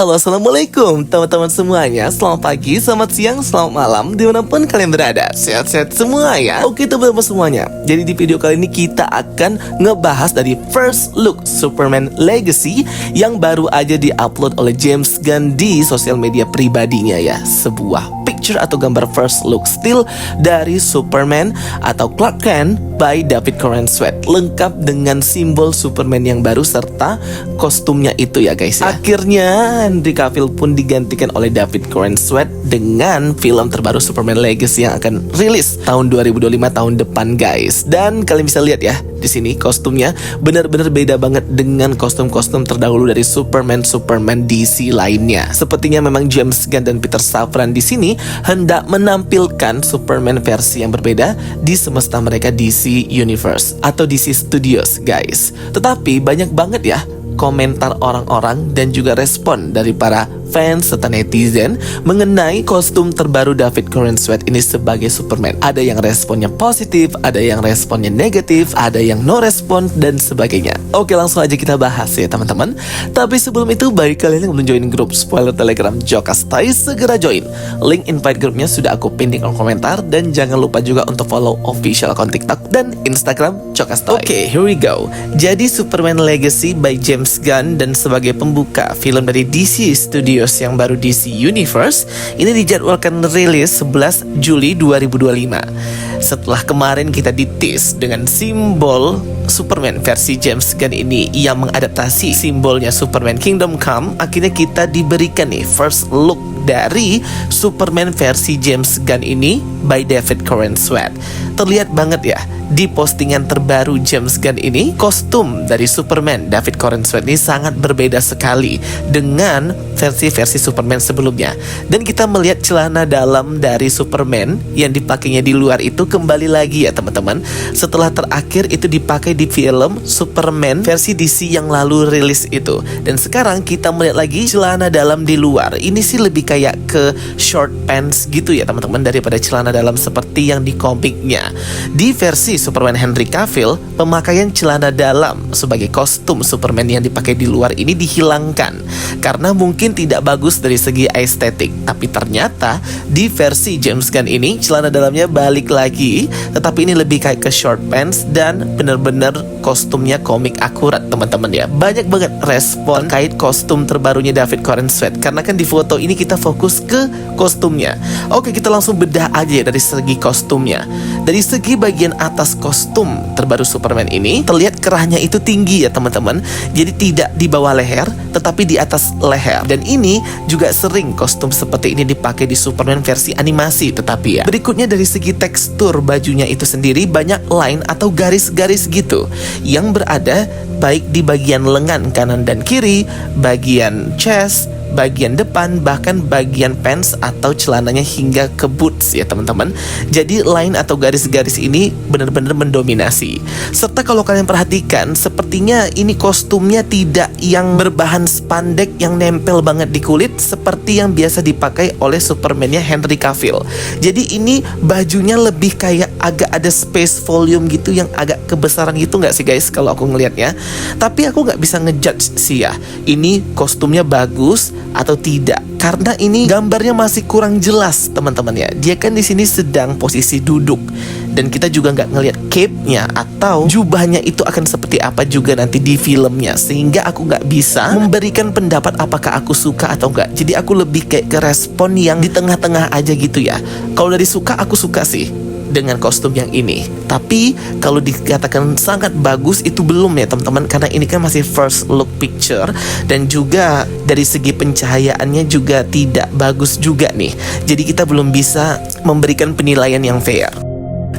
Halo, assalamualaikum teman-teman semuanya. Selamat pagi, selamat siang, selamat malam, dimanapun kalian berada. Sehat-sehat semua ya. Oke teman-teman semuanya, jadi di video kali ini kita akan ngebahas dari first look Superman Legacy yang baru aja diupload oleh James Gunn di sosial media pribadinya ya. Sebuah picture atau gambar first look still dari Superman atau Clark Kent by David Corenswet, lengkap dengan simbol Superman yang baru serta kostumnya itu ya guys ya. Akhirnya Henry Cavill pun digantikan oleh David Corenswet dengan film terbaru Superman Legacy yang akan rilis tahun 2025 tahun depan guys. Dan kalian bisa lihat ya, di sini kostumnya benar-benar beda banget dengan kostum-kostum terdahulu dari Superman DC lainnya. Sepertinya memang James Gunn dan Peter Safran di sini hendak menampilkan Superman versi yang berbeda di semesta mereka DC Universe atau DC Studios guys. Tetapi banyak banget ya komentar orang-orang dan juga respon dari para fans serta netizen mengenai kostum terbaru David Corenswet ini sebagai Superman. Ada yang responnya positif, ada yang responnya negatif, ada yang no respon dan sebagainya. Oke, langsung aja kita bahas ya teman-teman. Tapi sebelum itu, bagi kalian yang belum join grup spoiler Telegram Jokastai, segera join. Link invite grupnya sudah aku pin di kolom komentar, dan jangan lupa juga untuk follow official akun TikTok dan Instagram Jokastai. Oke, here we go. Jadi Superman Legacy by James Gunn dan sebagai pembuka film dari DC Studios yang baru DC Universe ini dijadwalkan rilis 11 Juli 2025. Setelah kemarin kita di-tease dengan simbol Superman versi James Gunn ini yang mengadaptasi simbolnya Superman Kingdom Come, akhirnya kita diberikan nih first look dari Superman versi James Gunn ini by David Corenswet. Terlihat banget ya di postingan terbaru James Gunn ini, kostum dari Superman David Corenswet ini sangat berbeda sekali dengan versi-versi Superman sebelumnya. Dan kita melihat celana dalam dari Superman yang dipakainya di luar itu kembali lagi ya teman-teman, setelah terakhir itu dipakai di film Superman versi DC yang lalu rilis itu. Dan sekarang kita melihat lagi celana dalam di luar. Ini sih lebih kayak ke short pants gitu ya teman-teman, daripada celana dalam seperti yang di komiknya. Di versi Superman Henry Cavill, pemakaian celana dalam sebagai kostum Superman yang dipakai di luar ini dihilangkan karena mungkin tidak bagus dari segi estetik. Tapi ternyata di versi James Gunn ini celana dalamnya balik lagi, tetapi ini lebih kayak ke short pants dan bener-bener kostumnya komik akurat teman-teman ya. Banyak banget respon terkait kostum terbarunya David Corenswet, karena kan di foto ini kita fokus ke kostumnya. Oke, kita langsung bedah aja ya dari segi kostumnya. Dari segi bagian atas kostum terbaru Superman ini, terlihat kerahnya itu tinggi ya teman-teman. Jadi tidak di bawah leher, tetapi di atas leher. Dan ini juga sering kostum seperti ini dipakai di Superman versi animasi. Tetapi ya, berikutnya dari segi tekstur bajunya itu sendiri, banyak line atau garis-garis gitu yang berada baik di bagian lengan kanan dan kiri, bagian chest, bagian depan, bahkan bagian pants atau celananya hingga ke boots ya teman-teman. Jadi line atau garis-garis ini benar-benar mendominasi. Serta kalau kalian perhatikan, sepertinya ini kostumnya tidak yang berbahan spandek yang nempel banget di kulit seperti yang biasa dipakai oleh Superman-nya Henry Cavill. Jadi ini bajunya lebih kayak agak ada space volume gitu yang agak kebesaran gitu nggak sih guys kalau aku ngelihatnya. Tapi aku nggak bisa ngejudge sih ya, ini kostumnya bagus atau tidak, karena ini gambarnya masih kurang jelas teman-teman ya. Dia kan di sini sedang posisi duduk, dan kita juga nggak ngelihat cape-nya atau jubahnya itu akan seperti apa juga nanti di filmnya, sehingga aku nggak bisa memberikan pendapat apakah aku suka atau enggak. Jadi aku lebih kayak ke respon yang di tengah-tengah aja gitu ya. Kalau dari suka, aku suka sih dengan kostum yang ini. Tapi kalau dikatakan sangat bagus itu belum ya teman-teman, karena ini kan masih first look picture, dan juga dari segi pencahayaannya juga tidak bagus juga nih. Jadi kita belum bisa memberikan penilaian yang fair.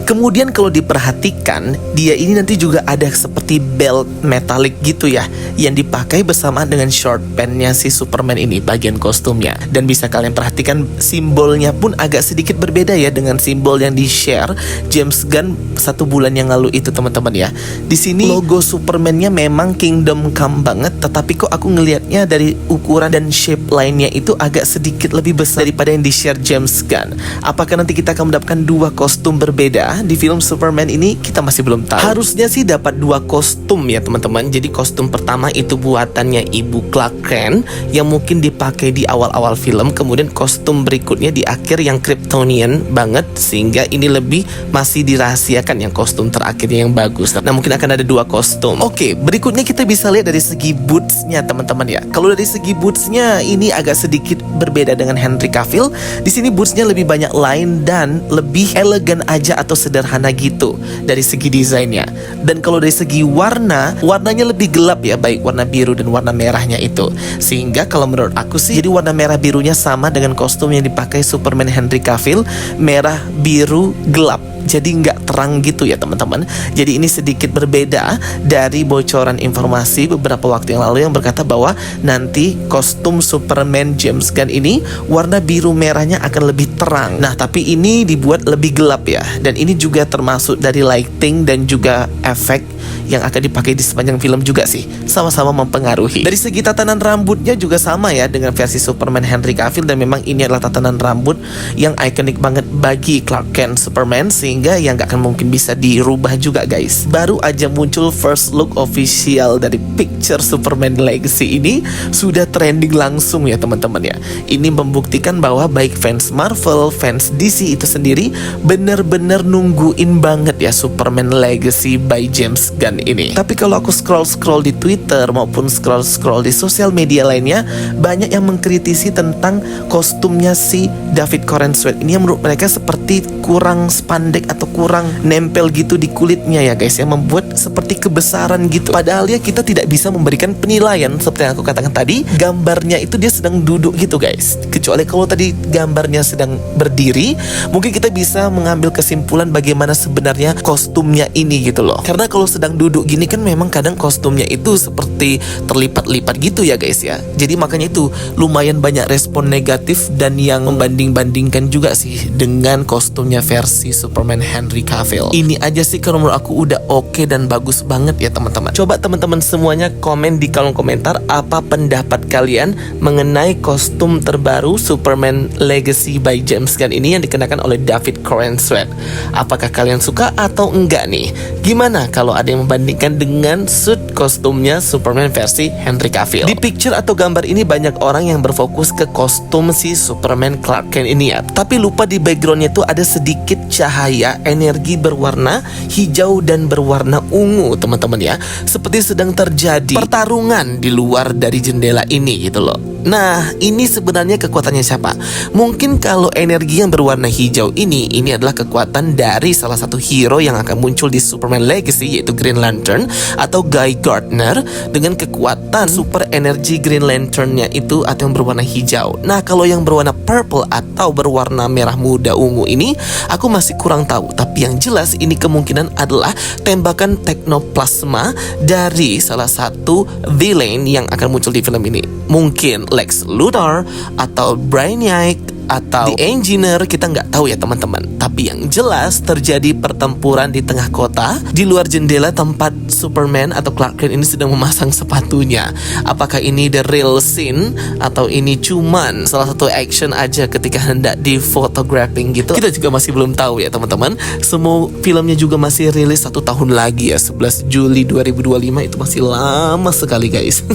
Kemudian kalau diperhatikan, dia ini nanti juga ada seperti belt metalik gitu ya, yang dipakai bersamaan dengan short pants-nya si Superman ini, bagian kostumnya. Dan bisa kalian perhatikan simbolnya pun agak sedikit berbeda ya dengan simbol yang di-share James Gunn 1 bulan yang lalu itu teman-teman ya. Di sini logo Superman-nya memang Kingdom Come banget, tetapi kok aku ngelihatnya dari ukuran dan shape lainnya itu agak sedikit lebih besar daripada yang di-share James Gunn. Apakah nanti kita akan mendapatkan 2 kostum berbeda ya, di film Superman ini kita masih belum tahu. Harusnya sih dapat 2 kostum ya teman-teman. Jadi kostum pertama itu buatannya Ibu Clark Kent yang mungkin dipakai di awal-awal film. Kemudian kostum berikutnya di akhir yang Kryptonian banget, sehingga ini lebih masih dirahasiakan yang kostum terakhirnya yang bagus. Nah mungkin akan ada 2 kostum. Oke, berikutnya kita bisa lihat dari segi bootsnya teman-teman ya. Kalau dari segi bootsnya ini agak sedikit berbeda dengan Henry Cavill. Di sini bootsnya lebih banyak line dan lebih elegan aja atau sederhana gitu dari segi desainnya. Dan kalau dari segi warnanya lebih gelap ya, baik warna biru dan warna merahnya itu. Sehingga kalau menurut aku sih, jadi warna merah birunya sama dengan kostum yang dipakai Superman Henry Cavill, merah biru gelap. Jadi nggak terang gitu ya teman-teman. Jadi ini sedikit berbeda dari bocoran informasi beberapa waktu yang lalu yang berkata bahwa nanti kostum Superman James Gunn ini warna biru merahnya akan lebih terang. Nah tapi ini dibuat lebih gelap ya. Dan ini juga termasuk dari lighting dan juga efek yang akan dipakai di sepanjang film juga sih. Sama-sama mempengaruhi. Dari segi tatanan rambutnya juga sama ya dengan versi Superman Henry Cavill. Dan memang ini adalah tatanan rambut yang ikonik banget bagi Clark Kent Superman, sehingga yang gak akan mungkin bisa dirubah juga guys. Baru aja muncul first look official dari picture Superman Legacy ini sudah trending langsung ya teman-teman ya. Ini membuktikan bahwa baik fans Marvel, fans DC itu sendiri bener-bener nungguin banget ya Superman Legacy by James Gunn ini. Tapi kalau aku scroll di Twitter maupun scroll di sosial media lainnya, banyak yang mengkritisi tentang kostumnya si David Corenswet ini yang menurut mereka seperti kurang spandek atau kurang nempel gitu di kulitnya ya guys, yang membuat seperti kebesaran gitu. Padahal ya kita tidak bisa memberikan penilaian seperti yang aku katakan tadi. Gambarnya itu dia sedang duduk gitu guys. Kecuali kalau tadi gambarnya sedang berdiri, mungkin kita bisa mengambil kesimpulan bagaimana sebenarnya kostumnya ini gitu loh. Karena kalau sedang duduk gini kan memang kadang kostumnya itu seperti terlipat-lipat gitu ya guys ya. Jadi makanya itu lumayan banyak respon negatif dan yang membanding-bandingkan juga sih dengan kostumnya versi Superman Henry Cavill. Ini aja sih kalau menurut aku udah oke dan bagus banget ya teman-teman. Coba teman-teman semuanya komen di kolom komentar apa pendapat kalian mengenai kostum terbaru Superman Legacy by James Gunn ini yang dikenakan oleh David Corenswet. Apakah kalian suka atau enggak nih? Gimana kalau ada yang membandingkan dengan suit kostumnya Superman versi Henry Cavill? Di picture atau gambar ini banyak orang yang berfokus ke kostum si Superman Clark Kent ini ya, tapi lupa di backgroundnya itu ada sedikit cahaya energi berwarna hijau dan berwarna ungu teman-teman ya, seperti sedang terjadi pertarungan di luar dari jendela ini gitu loh. Nah ini sebenarnya kekuatannya siapa? Mungkin kalau energi yang berwarna hijau ini adalah kekuatan dari salah satu hero yang akan muncul di Superman Legacy, yaitu Green Lantern atau Guy Gardner, dengan kekuatan super energi Green Lanternnya itu atau yang berwarna hijau. Nah kalau yang berwarna purple atau berwarna merah muda ungu ini aku masih kurang tahu, tapi yang jelas ini kemungkinan adalah tembakan teknoplasma dari salah satu villain yang akan muncul di film ini. Mungkin Lex Luthor atau Brainiac atau The Engineer, kita nggak tahu ya teman-teman. Tapi yang jelas terjadi pertempuran di tengah kota, di luar jendela tempat Superman atau Clark Kent ini sedang memasang sepatunya. Apakah ini the real scene atau ini cuman salah satu action aja ketika hendak di photographing gitu? Kita juga masih belum tahu ya teman-teman. Semua filmnya juga masih rilis 1 tahun lagi ya, 11 Juli 2025, itu masih lama sekali guys.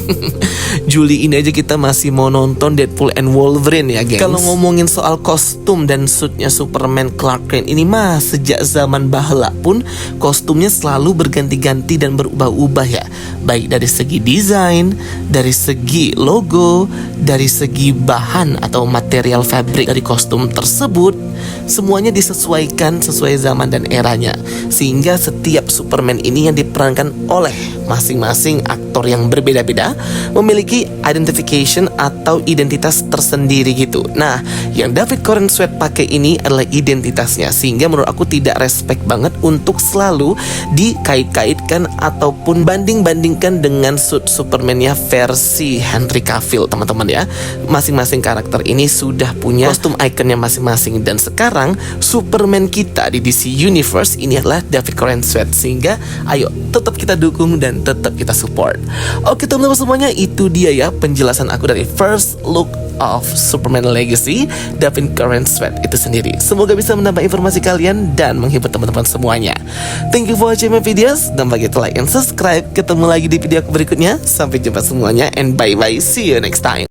Juli ini aja kita masih mau nonton Deadpool and Wolverine ya guys. Kalau ngomongin soal kostum dan suitnya Superman Clark Kent ini mah sejak zaman baheula pun kostumnya selalu berganti-ganti dan berubah-ubah ya, baik dari segi desain, dari segi logo, dari segi bahan atau material fabric dari kostum tersebut, semuanya disesuaikan sesuai zaman dan eranya, sehingga setiap Superman ini yang diperankan oleh masing-masing aktor yang berbeda-beda memiliki identification atau identitas tersendiri gitu. Nah, yang David Corenswet pakai ini adalah identitasnya, sehingga menurut aku tidak respect banget untuk selalu dikait-kaitkan ataupun banding-bandingkan dengan suit Superman-nya versi Henry Cavill teman-teman ya. Masing-masing karakter ini sudah punya kostum ikonnya masing-masing, dan sekarang Superman kita di DC Universe ini adalah David Corenswet, sehingga ayo tetap kita dukung dan tetap kita support. Oke teman-teman semuanya, itu dia ya penjelasan aku dari first look of Superman Legacy, Davin Current Sweat itu sendiri. Semoga bisa menambah informasi kalian dan menghibur teman-teman semuanya. Thank you for watching my videos. Don't forget to like and subscribe. Ketemu lagi di video berikutnya. Sampai jumpa semuanya and bye-bye. See you next time.